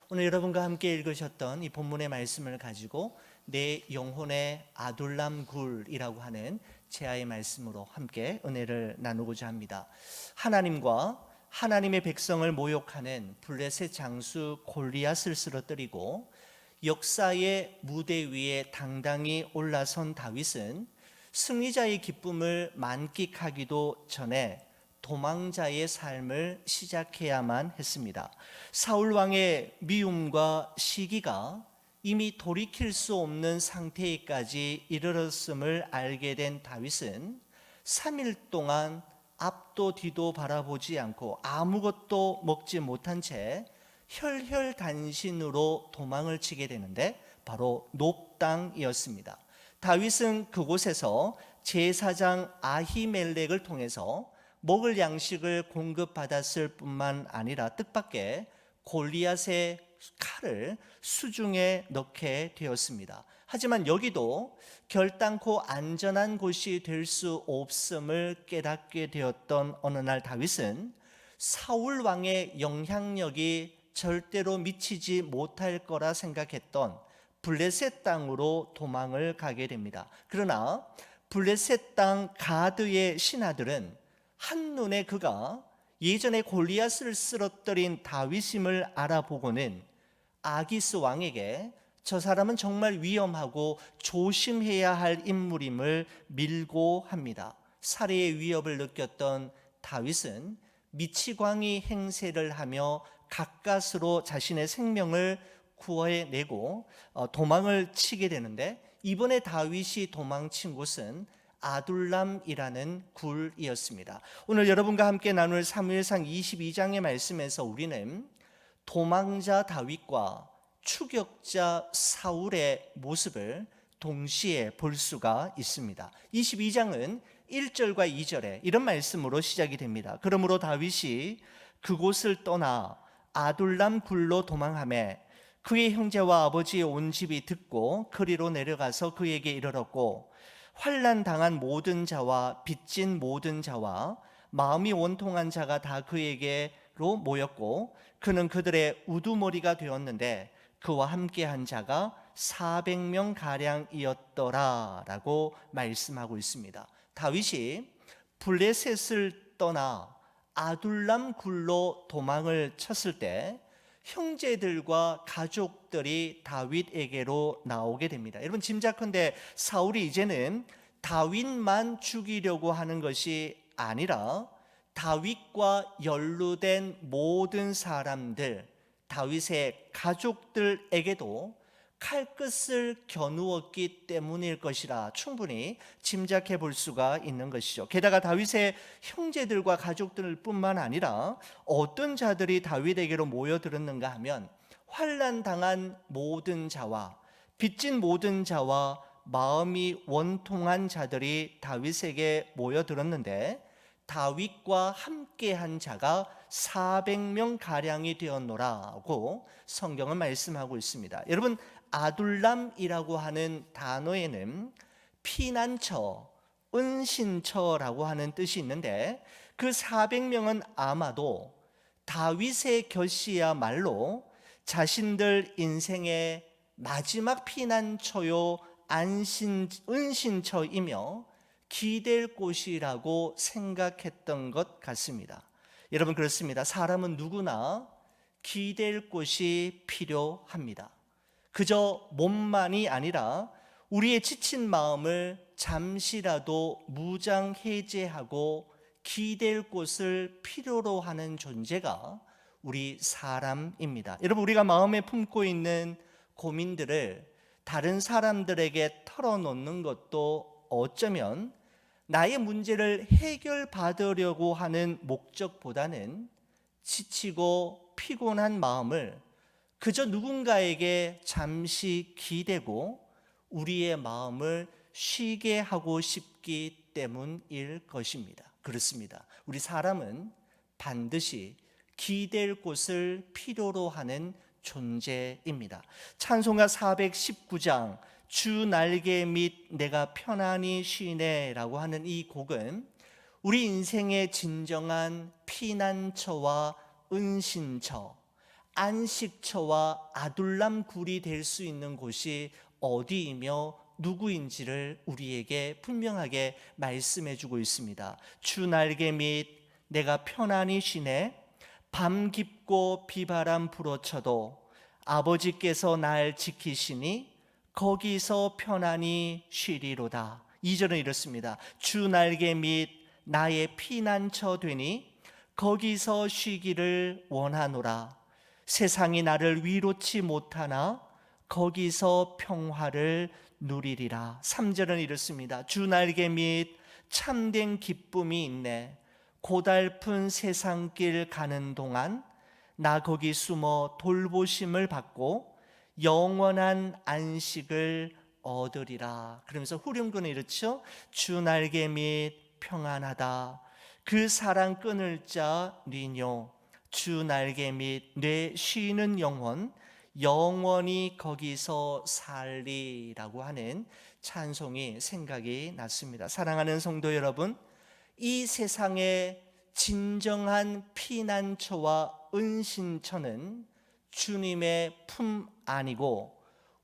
오늘 여러분과 함께 읽으셨던 이 본문의 말씀을 가지고 내 영혼의 아둘람 굴이라고 하는 제아의 말씀으로 함께 은혜를 나누고자 합니다. 하나님과 하나님의 백성을 모욕하는 블레셋 장수 골리앗을 쓰러뜨리고 역사의 무대 위에 당당히 올라선 다윗은 승리자의 기쁨을 만끽하기도 전에 도망자의 삶을 시작해야만 했습니다. 사울 왕의 미움과 시기가 이미 돌이킬 수 없는 상태에까지 이르렀음을 알게 된 다윗은 3일 동안 앞도 뒤도 바라보지 않고 아무것도 먹지 못한 채 혈혈단신으로 도망을 치게 되는데 바로 놉 땅이었습니다. 다윗은 그곳에서 제사장 아히멜렉을 통해서 먹을 양식을 공급받았을 뿐만 아니라 뜻밖의 골리앗의 칼을 수중에 넣게 되었습니다. 하지만 여기도 결단코 안전한 곳이 될 수 없음을 깨닫게 되었던 어느 날 다윗은 사울 왕의 영향력이 절대로 미치지 못할 거라 생각했던 블레셋 땅으로 도망을 가게 됩니다. 그러나 블레셋 땅 가드의 신하들은 한눈에 그가 예전에 골리앗을 쓰러뜨린 다윗임을 알아보고는 아기스 왕에게 저 사람은 정말 위험하고 조심해야 할 인물임을 밀고 합니다. 살해의 위협을 느꼈던 다윗은 미치광이 행세를 하며 가까스로 자신의 생명을 구해내고 도망을 치게 되는데, 이번에 다윗이 도망친 곳은 아둘람이라는 굴이었습니다. 오늘 여러분과 함께 나눌 사무엘상 22장의 말씀에서 우리는 도망자 다윗과 추격자 사울의 모습을 동시에 볼 수가 있습니다. 22장은 1절과 2절에 이런 말씀으로 시작이 됩니다. 그러므로 다윗이 그곳을 떠나 아둘람 굴로 도망하매 그의 형제와 아버지의 온 집이 듣고 그리로 내려가서 그에게 이르렀고, 환난 당한 모든 자와 빚진 모든 자와 마음이 원통한 자가 다 그에게로 모였고 그는 그들의 우두머리가 되었는데 그와 함께한 자가 400명 가량이었더라 라고 말씀하고 있습니다. 다윗이 블레셋을 떠나 아둘람 굴로 도망을 쳤을 때 형제들과 가족들이 다윗에게로 나오게 됩니다. 여러분, 짐작컨대 사울이 이제는 다윗만 죽이려고 하는 것이 아니라 다윗과 연루된 모든 사람들, 다윗의 가족들에게도 칼끝을 겨누었기 때문일 것이라 충분히 짐작해 볼 수가 있는 것이죠. 게다가 다윗의 형제들과 가족들 뿐만 아니라 어떤 자들이 다윗에게로 모여들었는가 하면 환난 당한 모든 자와 빚진 모든 자와 마음이 원통한 자들이 다윗에게 모여들었는데, 다윗과 함께한 자가 400명 가량이 되었노라고 성경은 말씀하고 있습니다. 여러분, 아둘람이라고 하는 단어에는 피난처, 은신처라고 하는 뜻이 있는데, 그 400명은 아마도 다윗의 것이야말로 자신들 인생의 마지막 피난처요 은신처이며 기댈 곳이라고 생각했던 것 같습니다. 여러분, 그렇습니다. 사람은 누구나 기댈 곳이 필요합니다. 그저 몸만이 아니라 우리의 지친 마음을 잠시라도 무장해제하고 기댈 곳을 필요로 하는 존재가 우리 사람입니다. 여러분, 우리가 마음에 품고 있는 고민들을 다른 사람들에게 털어놓는 것도 어쩌면 나의 문제를 해결받으려고 하는 목적보다는 지치고 피곤한 마음을 그저 누군가에게 잠시 기대고 우리의 마음을 쉬게 하고 싶기 때문일 것입니다. 그렇습니다. 우리 사람은 반드시 기댈 곳을 필요로 하는 존재입니다. 찬송가 419장 주 날개 밑 내가 편안히 쉬네 라고 하는 이 곡은 우리 인생의 진정한 피난처와 은신처, 안식처와 아둘람 굴이 될 수 있는 곳이 어디이며 누구인지를 우리에게 분명하게 말씀해 주고 있습니다. 주 날개 및 내가 편안히 쉬네 밤 깊고 비바람 불어쳐도 아버지께서 날 지키시니 거기서 편안히 쉬리로다. 2절은 이렇습니다. 주 날개 및 나의 피난처 되니 거기서 쉬기를 원하노라. 세상이 나를 위로치 못하나 거기서 평화를 누리리라. 3절은 이렇습니다. 주 날개 및 참된 기쁨이 있네. 고달픈 세상길 가는 동안 나 거기 숨어 돌보심을 받고 영원한 안식을 얻으리라. 그러면서 후렴구는 이렇죠. 주 날개 및 평안하다. 그 사랑 끊을 자 니뇨. 주 날개 및 내 쉬는 영혼 영원히 거기서 살리라고 하는 찬송이 생각이 났습니다. 사랑하는 성도 여러분, 이 세상의 진정한 피난처와 은신처는 주님의 품 안이고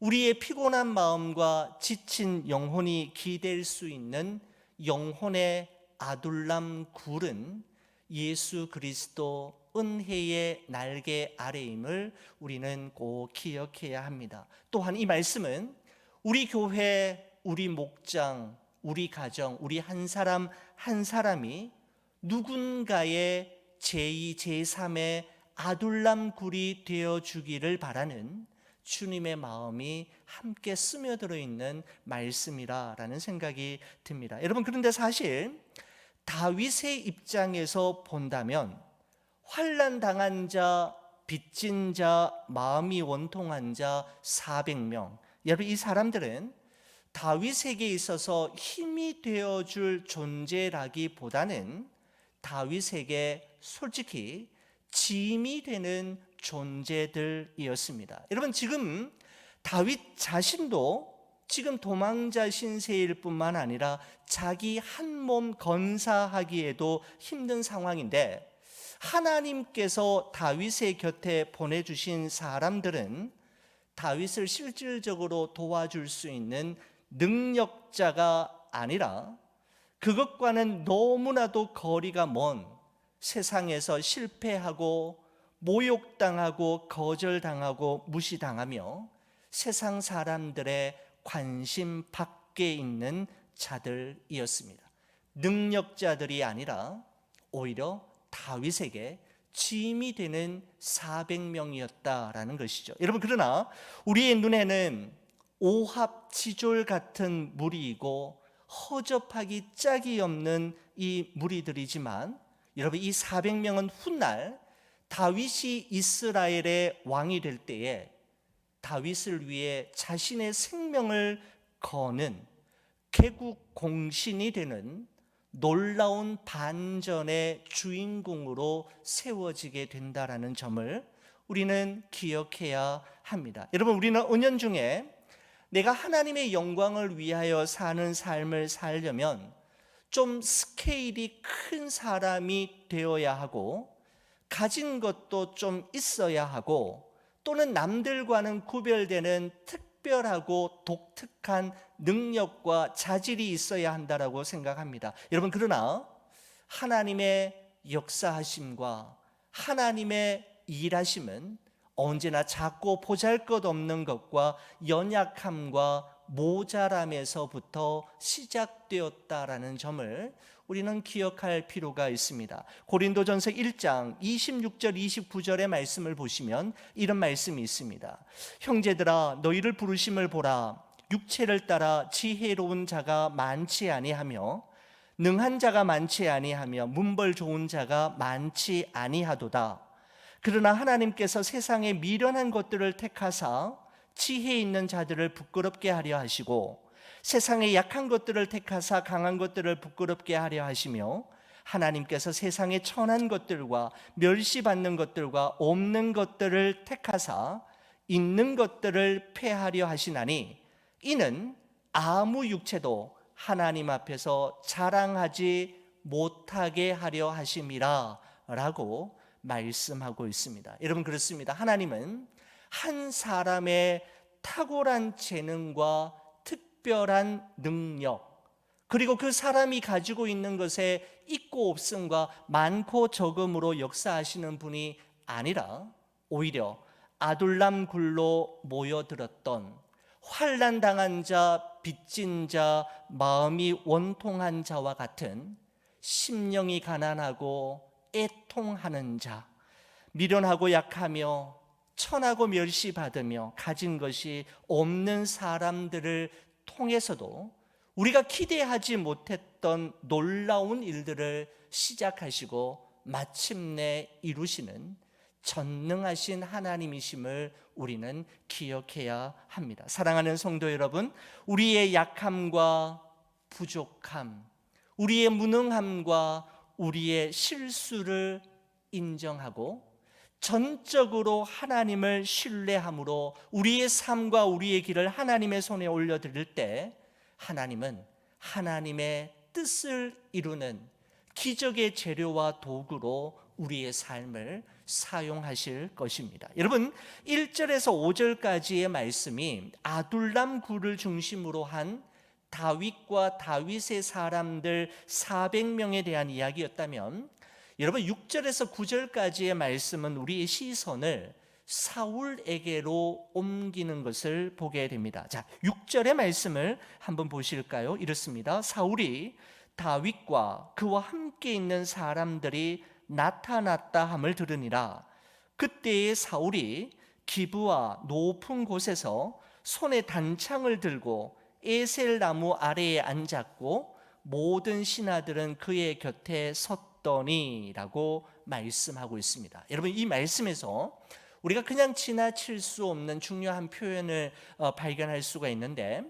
우리의 피곤한 마음과 지친 영혼이 기댈 수 있는 영혼의 아둘람 굴은 예수 그리스도 은혜의 날개 아래임을 우리는 꼭 기억해야 합니다. 또한 이 말씀은 우리 교회, 우리 목장, 우리 가정, 우리 한 사람 한 사람이 누군가의 제2, 제3의 아둘람 굴이 되어주기를 바라는 주님의 마음이 함께 스며들어 있는 말씀이라는 생각이 듭니다. 여러분, 그런데 사실 다윗의 입장에서 본다면 환난 당한 자, 빚진 자, 마음이 원통한 자 400명, 여러분 이 사람들은 다윗에게 있어서 힘이 되어줄 존재라기보다는 다윗에게 솔직히 짐이 되는 존재들이었습니다. 여러분, 지금 다윗 자신도 지금 도망자 신세일 뿐만 아니라 자기 한 몸 건사하기에도 힘든 상황인데 하나님께서 다윗의 곁에 보내주신 사람들은 다윗을 실질적으로 도와줄 수 있는 능력자가 아니라 그것과는 너무나도 거리가 먼 세상에서 실패하고 모욕당하고 거절당하고 무시당하며 세상 사람들의 관심 밖에 있는 자들이었습니다. 능력자들이 아니라 오히려 다윗에게 짐이 되는 400명이었다라는 것이죠. 여러분, 그러나 우리의 눈에는 오합지졸 같은 무리이고 허접하기 짝이 없는 이 무리들이지만 여러분, 이 400명은 훗날 다윗이 이스라엘의 왕이 될 때에 다윗을 위해 자신의 생명을 거는 개국 공신이 되는 놀라운 반전의 주인공으로 세워지게 된다라는 점을 우리는 기억해야 합니다. 여러분, 우리는 은연중에 내가 하나님의 영광을 위하여 사는 삶을 살려면 좀 스케일이 큰 사람이 되어야 하고 가진 것도 좀 있어야 하고 또는 남들과는 구별되는 특별하고 독특한 능력과 자질이 있어야 한다라고 생각합니다. 여러분, 그러나 하나님의 역사하심과 하나님의 일하심은 언제나 작고 보잘것없는 것과 연약함과 모자람에서부터 시작되었다라는 점을 우리는 기억할 필요가 있습니다. 고린도전서 1장 26절 29절의 말씀을 보시면 이런 말씀이 있습니다. 형제들아, 너희를 부르심을 보라. 육체를 따라 지혜로운 자가 많지 아니하며 능한 자가 많지 아니하며 문벌 좋은 자가 많지 아니하도다. 그러나 하나님께서 세상의 미련한 것들을 택하사 지혜 있는 자들을 부끄럽게 하려 하시고 세상의 약한 것들을 택하사 강한 것들을 부끄럽게 하려 하시며 하나님께서 세상의 천한 것들과 멸시받는 것들과 없는 것들을 택하사 있는 것들을 패하려 하시나니 이는 아무 육체도 하나님 앞에서 자랑하지 못하게 하려 하심이라 라고 말씀하고 있습니다. 여러분, 그렇습니다. 하나님은 한 사람의 탁월한 재능과 특별한 능력, 그리고 그 사람이 가지고 있는 것에 있고 없음과 많고 적음으로 역사하시는 분이 아니라 오히려 아둘람 굴로 모여들었던 환난 당한 자, 빚진 자, 마음이 원통한 자와 같은 심령이 가난하고 애통하는 자, 미련하고 약하며 천하고 멸시받으며 가진 것이 없는 사람들을 통해서도 우리가 기대하지 못했던 놀라운 일들을 시작하시고 마침내 이루시는 전능하신 하나님이심을 우리는 기억해야 합니다. 사랑하는 성도 여러분, 우리의 약함과 부족함, 우리의 무능함과 우리의 실수를 인정하고 전적으로 하나님을 신뢰함으로 우리의 삶과 우리의 길을 하나님의 손에 올려드릴 때 하나님은 하나님의 뜻을 이루는 기적의 재료와 도구로 우리의 삶을 사용하실 것입니다. 여러분, 1절에서 5절까지의 말씀이 아둘람 굴을 중심으로 한 다윗과 다윗의 사람들 400명에 대한 이야기였다면, 여러분 6절에서 9절까지의 말씀은 우리의 시선을 사울에게로 옮기는 것을 보게 됩니다. 자, 6절의 말씀을 한번 보실까요? 이렇습니다. 사울이 다윗과 그와 함께 있는 사람들이 나타났다 함을 들으니라. 그때에 사울이 기브와 높은 곳에서 손에 단창을 들고 에셀 나무 아래에 앉았고 모든 신하들은 그의 곁에 섰더니라고 말씀하고 있습니다. 여러분, 이 말씀에서 우리가 그냥 지나칠 수 없는 중요한 표현을 발견할 수가 있는데,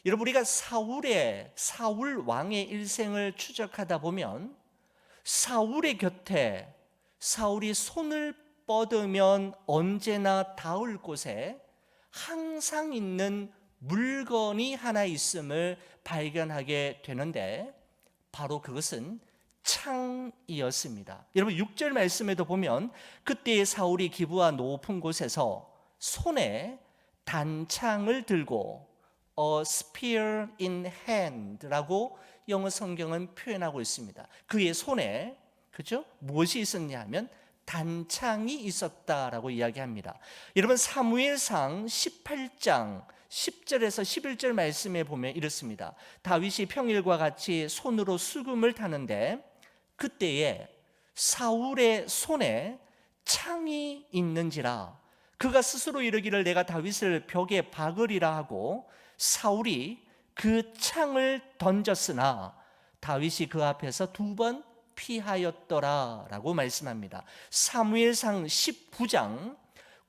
여러분, 우리가 사울 왕의 일생을 추적하다 보면 사울의 곁에 사울이 손을 뻗으면 언제나 닿을 곳에 항상 있는 물건이 하나 있음을 발견하게 되는데, 바로 그것은 창이었습니다. 여러분, 6절 말씀에도 보면 그때의 사울이 기브와 높은 곳에서 손에 단창을 들고 a spear in hand라고 영어 성경은 표현하고 있습니다. 그의 손에, 그죠? 무엇이 있었냐 하면 단창이 있었다라고 이야기합니다. 여러분, 사무엘상 18장 10절에서 11절 말씀에 보면 이렇습니다. 다윗이 평일과 같이 손으로 수금을 타는데 그때에 사울의 손에 창이 있는지라 그가 스스로 이르기를 내가 다윗을 벽에 박으리라 하고 사울이 그 창을 던졌으나 다윗이 그 앞에서 2번 피하였더라 라고 말씀합니다. 사무엘상 19장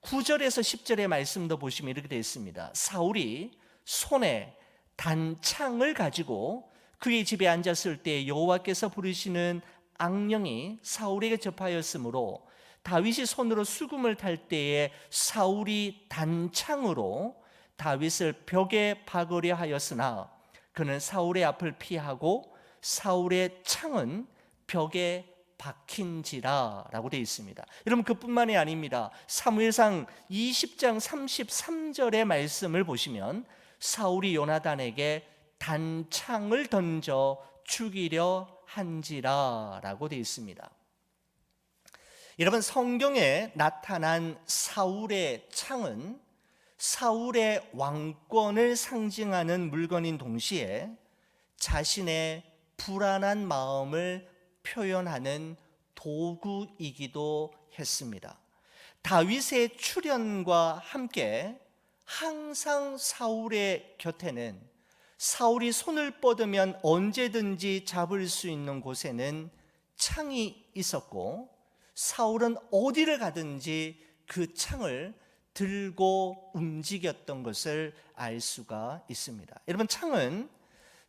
9절에서 10절의 말씀도 보시면 이렇게 되어 있습니다. 사울이 손에 단창을 가지고 그의 집에 앉았을 때 여호와께서 부르시는 악령이 사울에게 접하였으므로 다윗이 손으로 수금을 탈 때에 사울이 단창으로 다윗을 벽에 박으려 하였으나 그는 사울의 앞을 피하고 사울의 창은 벽에 박힌지라 라고 되어 있습니다. 여러분, 그뿐만이 아닙니다. 사무엘상 20장 33절의 말씀을 보시면 사울이 요나단에게 단창을 던져 죽이려 한지라 라고 되어 있습니다. 여러분, 성경에 나타난 사울의 창은 사울의 왕권을 상징하는 물건인 동시에 자신의 불안한 마음을 표현하는 도구이기도 했습니다. 다윗의 출현과 함께 항상 사울의 곁에는 사울이 손을 뻗으면 언제든지 잡을 수 있는 곳에는 창이 있었고 사울은 어디를 가든지 그 창을 들고 움직였던 것을 알 수가 있습니다. 여러분, 창은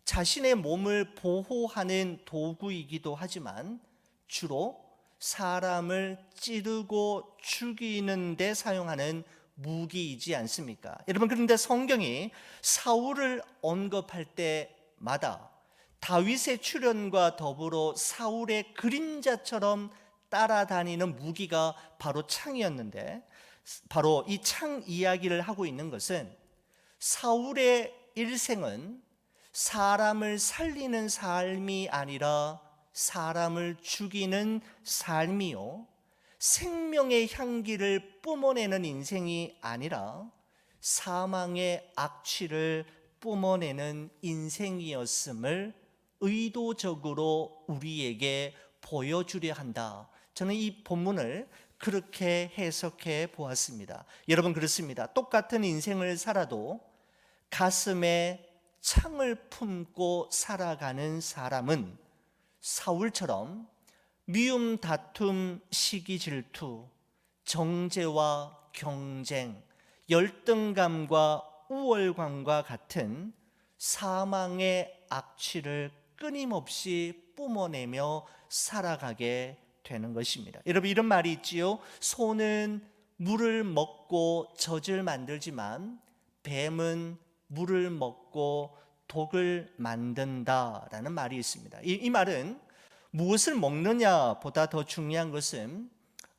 자신의 몸을 보호하는 도구이기도 하지만 주로 사람을 찌르고 죽이는 데 사용하는 무기이지 않습니까? 여러분, 그런데 성경이 사울을 언급할 때마다 다윗의 출현과 더불어 사울의 그림자처럼 따라다니는 무기가 바로 창이었는데, 바로 이 창 이야기를 하고 있는 것은 사울의 일생은 사람을 살리는 삶이 아니라 사람을 죽이는 삶이요, 생명의 향기를 뿜어내는 인생이 아니라 사망의 악취를 뿜어내는 인생이었음을 의도적으로 우리에게 보여주려 한다. 저는 이 본문을 그렇게 해석해 보았습니다. 여러분, 그렇습니다. 똑같은 인생을 살아도 가슴에 창을 품고 살아가는 사람은 사울처럼 미움, 다툼, 시기, 질투, 정죄와 경쟁, 열등감과 우월감과 같은 사망의 악취를 끊임없이 뿜어내며 살아가게 되는 것입니다. 여러분, 이런 말이 있지요. 소는 물을 먹고 젖을 만들지만 뱀은 물을 먹고 독을 만든다라는 말이 있습니다. 이 말은 무엇을 먹느냐보다 더 중요한 것은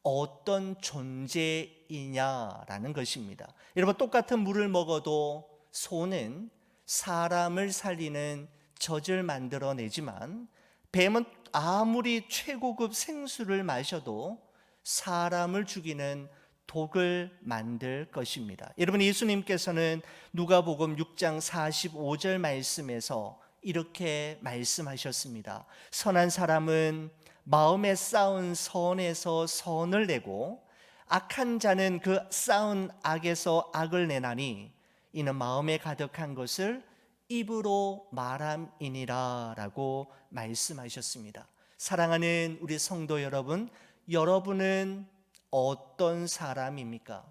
어떤 존재이냐라는 것입니다. 여러분, 똑같은 물을 먹어도 소는 사람을 살리는 젖을 만들어내지만 뱀은 아무리 최고급 생수를 마셔도 사람을 죽이는 독을 만들 것입니다. 여러분, 예수님께서는 누가복음 6장 45절 말씀에서 이렇게 말씀하셨습니다. 선한 사람은 마음에 쌓은 선에서 선을 내고 악한 자는 그 쌓은 악에서 악을 내나니 이는 마음에 가득한 것을 입으로 말함이니라 라고 말씀하셨습니다. 사랑하는 우리 성도 여러분, 여러분은 어떤 사람입니까?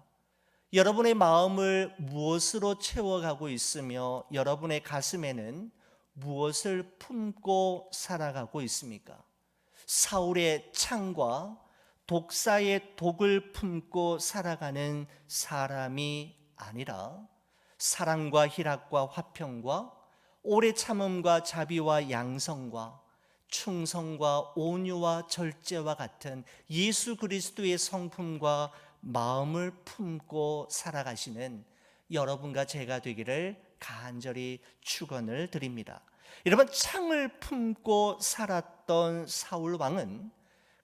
여러분의 마음을 무엇으로 채워가고 있으며 여러분의 가슴에는 무엇을 품고 살아가고 있습니까? 사울의 창과 독사의 독을 품고 살아가는 사람이 아니라 사랑과 희락과 화평과 오래 참음과 자비와 양성과 충성과 온유와 절제와 같은 예수 그리스도의 성품과 마음을 품고 살아가시는 여러분과 제가 되기를 간절히 축원을 드립니다. 여러분, 창을 품고 살았던 사울 왕은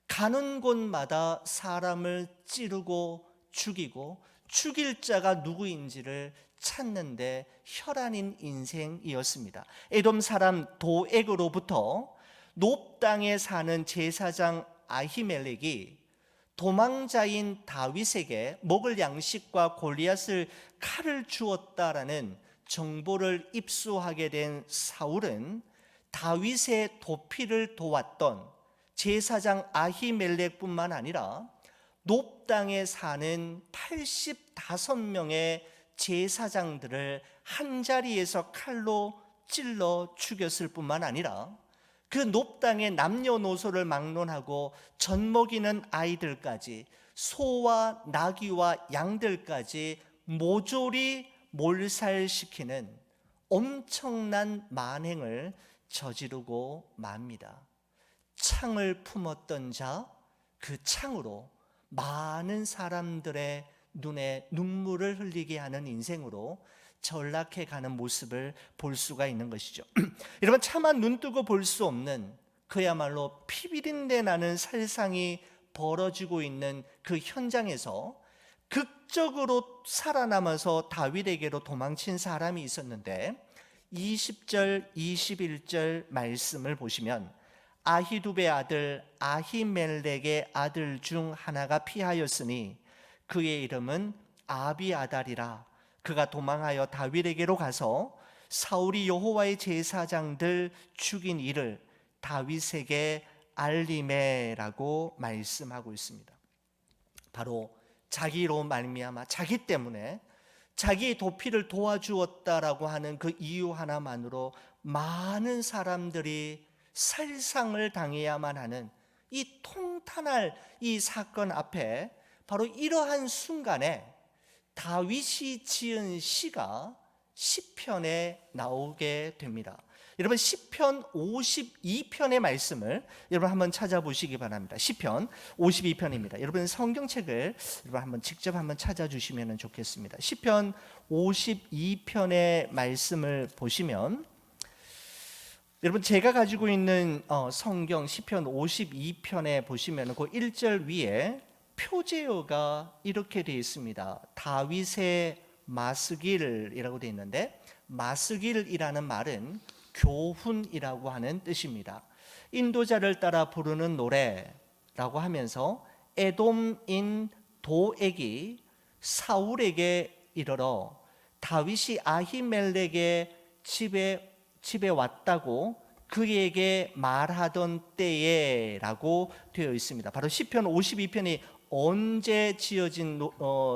가는 곳마다 사람을 찌르고 죽이고 죽일 자가 누구인지를 찾는데 혈안인 인생이었습니다. 에돔 사람 도액으로부터 놉 땅에 사는 제사장 아히멜렉이 도망자인 다윗에게 먹을 양식과 골리앗을 칼을 주었다라는 정보를 입수하게 된 사울은 다윗의 도피를 도왔던 제사장 아히멜렉뿐만 아니라 놉 땅에 사는 85명의 제사장들을 한자리에서 칼로 찔러 죽였을 뿐만 아니라 그 놉 땅의 남녀노소를 막론하고 젖먹이는 아이들까지 소와 나귀와 양들까지 모조리 몰살시키는 엄청난 만행을 저지르고 맙니다. 창을 품었던 자, 그 창으로 많은 사람들의 눈에 눈물을 흘리게 하는 인생으로 전락해가는 모습을 볼 수가 있는 것이죠. 여러분, 차마 눈뜨고 볼 수 없는 그야말로 피비린내 나는 살상이 벌어지고 있는 그 현장에서 극적으로 살아남아서 다윗에게로 도망친 사람이 있었는데 20절 21절 말씀을 보시면 아히두베의 아들 아히멜렉의 아들 중 하나가 피하였으니 그의 이름은 아비아달이라. 그가 도망하여 다윗에게로 가서 사울이 여호와의 제사장들 죽인 일을 다윗에게 알리매라고 말씀하고 있습니다. 바로 자기로 말미암아 자기 때문에 자기의 도피를 도와주었다라고 하는 그 이유 하나만으로 많은 사람들이 살상을 당해야만 하는 이 통탄할 이 사건 앞에 바로 이러한 순간에 다윗이 지은 시가 시편에 나오게 됩니다. 여러분 시편 52편의 말씀을 여러분 한번 찾아보시기 바랍니다. 시편 52편입니다. 여러분 성경책을 여러분 한번 직접 한번 찾아주시면 좋겠습니다. 시편 52편의 말씀을 보시면 여러분 제가 가지고 있는 성경 시편 52편에 보시면 그 1절 위에 표제어가 이렇게 되어 있습니다. 다윗의 마스길이라고 되어 있는데 마스길이라는 말은 교훈이라고 하는 뜻입니다. 인도자를 따라 부르는 노래라고 하면서 에돔인 도액이 사울에게 이르러 다윗이 아히멜렉의 집에 왔다고 그에게 말하던 때에라고 되어 있습니다. 바로 시편 52편이 언제 지어진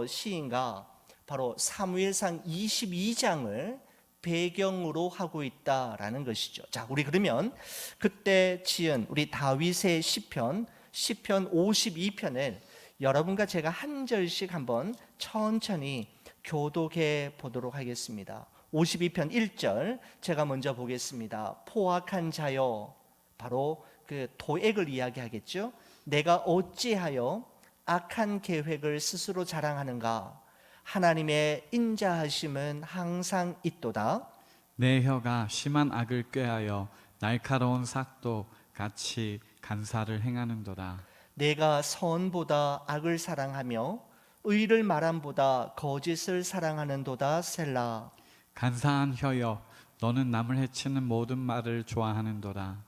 시인가? 바로 사무엘상 22장을 배경으로 하고 있다라는 것이죠. 자, 우리 그러면 그때 지은 우리 다윗의 시편 52편을 여러분과 제가 한 절씩 한번 천천히 교독해 보도록 하겠습니다. 52편 1절 제가 먼저 보겠습니다. 포악한 자여, 바로 그 도액을 이야기하겠죠. 내가 어찌하여 악한 계획을 스스로 자랑하는가? 하나님의 인자하심은 항상 있도다. 내 혀가 심한 악을 꾀하여 날카로운 삭도 같이 간사를 행하는도다. 내가 선보다 악을 사랑하며 의를 말함보다 거짓을 사랑하는도다. 셀라. 간사한 혀여, 너는 남을 해치는 모든 말을 좋아하는도다.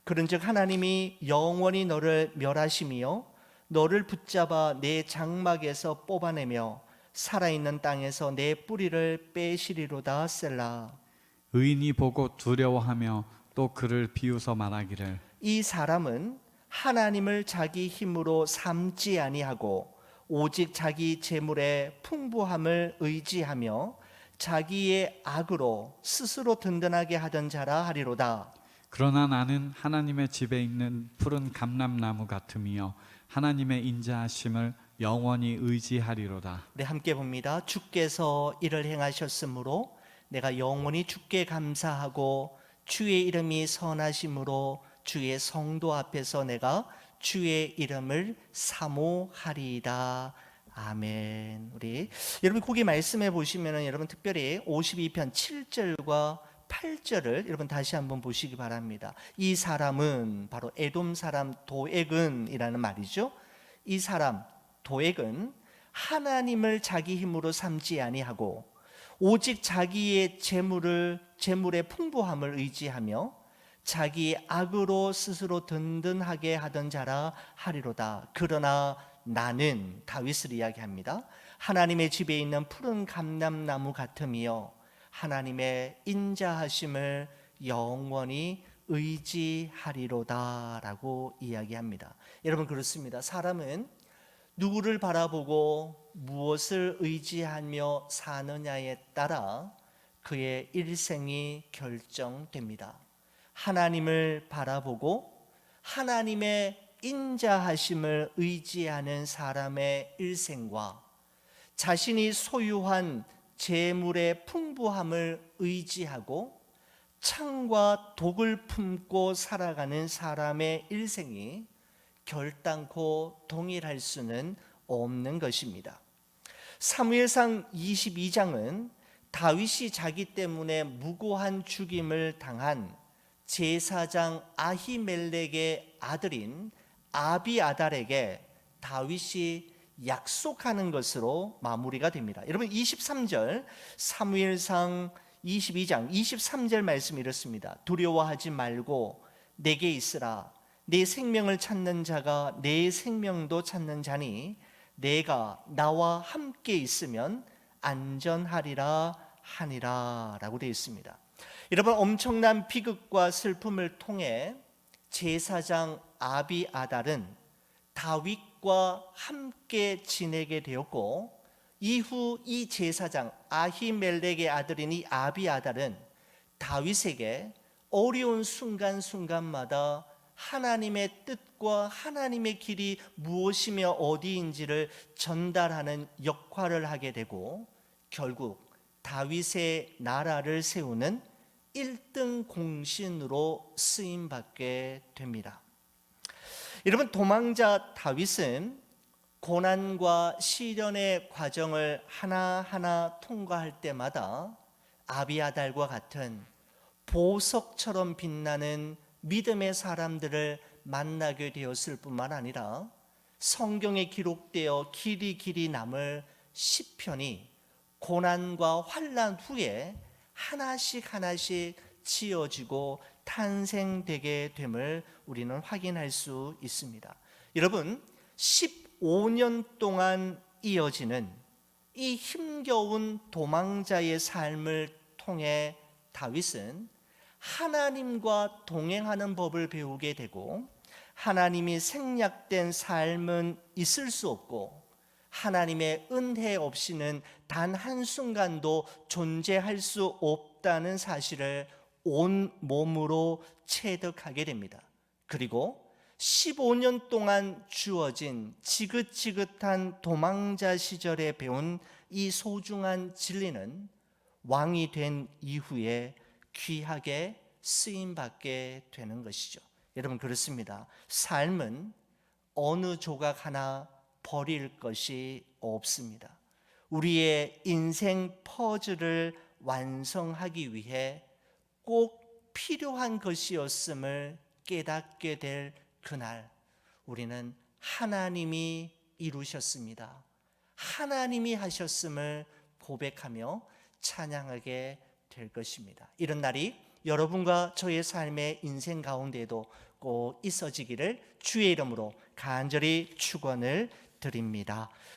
그런즉 하나님이 영원히 너를 멸하심이요 너를 붙잡아 내 장막에서 뽑아내며 살아있는 땅에서 내 뿌리를 빼시리로다. 셀라. 의인이 보고 두려워하며 또 그를 비웃어 말하기를 이 사람은 하나님을 자기 힘으로 삼지 아니하고 오직 자기 재물의 풍부함을 의지하며 자기의 악으로 스스로 든든하게 하던 자라 하리로다. 그러나 나는 하나님의 집에 있는 푸른 감람나무 같음이요 하나님의 인자하심을 영원히 의지하리로다. 네, 함께 봅니다. 주께서 이를 행하셨으므로 내가 영원히 주께 감사하고 주의 이름이 선하심으로 주의 성도 앞에서 내가 주의 이름을 사모하리이다. 아멘. 우리 여러분 거기 말씀해 보시면은 여러분 특별히 52편 7절과 8절을 여러분 다시 한번 보시기 바랍니다. 이 사람은 바로 에돔 사람 도액은이라는 말이죠. 이 사람 도액은 하나님을 자기 힘으로 삼지 아니하고 오직 자기의 재물의 풍부함을 의지하며 자기 악으로 스스로 든든하게 하던 자라 하리로다. 그러나 나는, 다윗을 이야기합니다, 하나님의 집에 있는 푸른 감람나무 같음이요 하나님의 인자하심을 영원히 의지하리로다 라고 이야기합니다. 여러분 그렇습니다. 사람은 누구를 바라보고 무엇을 의지하며 사느냐에 따라 그의 일생이 결정됩니다. 하나님을 바라보고 하나님의 인자하심을 의지하는 사람의 일생과 자신이 소유한 재물의 풍부함을 의지하고 창과 독을 품고 살아가는 사람의 일생이 결단코 동일할 수는 없는 것입니다. 사무엘상 22장은 다윗이 자기 때문에 무고한 죽임을 당한 제사장 아히멜렉의 아들인 아비아달에게 다윗이 약속하는 것으로 마무리가 됩니다. 여러분 23절 사무엘상 22장 23절 말씀이 이렇습니다. 두려워하지 말고 내게 있으라. 내 생명을 찾는 자가 내 생명도 찾는 자니 내가 나와 함께 있으면 안전하리라 하니라 라고 되어 있습니다. 여러분 엄청난 비극과 슬픔을 통해 제사장 아비아달은 다윗과 함께 지내게 되었고 이후 이 제사장 아히멜렉의 아들인 이 아비아달은 다윗에게 어려운 순간순간마다 하나님의 뜻과 하나님의 길이 무엇이며 어디인지를 전달하는 역할을 하게 되고 결국 다윗의 나라를 세우는 1등 공신으로 쓰임 받게 됩니다. 여러분, 도망자 다윗은 고난과 시련의 과정을 하나하나 통과할 때마다 아비아달과 같은 보석처럼 빛나는 믿음의 사람들을 만나게 되었을 뿐만 아니라 성경에 기록되어 길이 남을 시편이 고난과 환난 후에 하나씩 지어지고 탄생되게 됨을 우리는 확인할 수 있습니다. 여러분, 15년 동안 이어지는 이 힘겨운 도망자의 삶을 통해 다윗은 하나님과 동행하는 법을 배우게 되고, 하나님이 생략된 삶은 있을 수 없고 하나님의 은혜 없이는 단 한순간도 존재할 수 없다는 사실을 온 몸으로 체득하게 됩니다. 그리고 15년 동안 주어진 지긋지긋한 도망자 시절에 배운 이 소중한 진리는 왕이 된 이후에 귀하게 쓰임받게 되는 것이죠. 여러분, 그렇습니다. 삶은 어느 조각 하나 버릴 것이 없습니다. 우리의 인생 퍼즐을 완성하기 위해 꼭 필요한 것이었음을 깨닫게 될 그날, 우리는 하나님이 이루셨습니다, 하나님이 하셨음을 고백하며 찬양하게 될 것입니다. 이런 날이 여러분과 저의 삶의 인생 가운데에도 꼭 있어지기를 주의 이름으로 간절히 축원을 드립니다.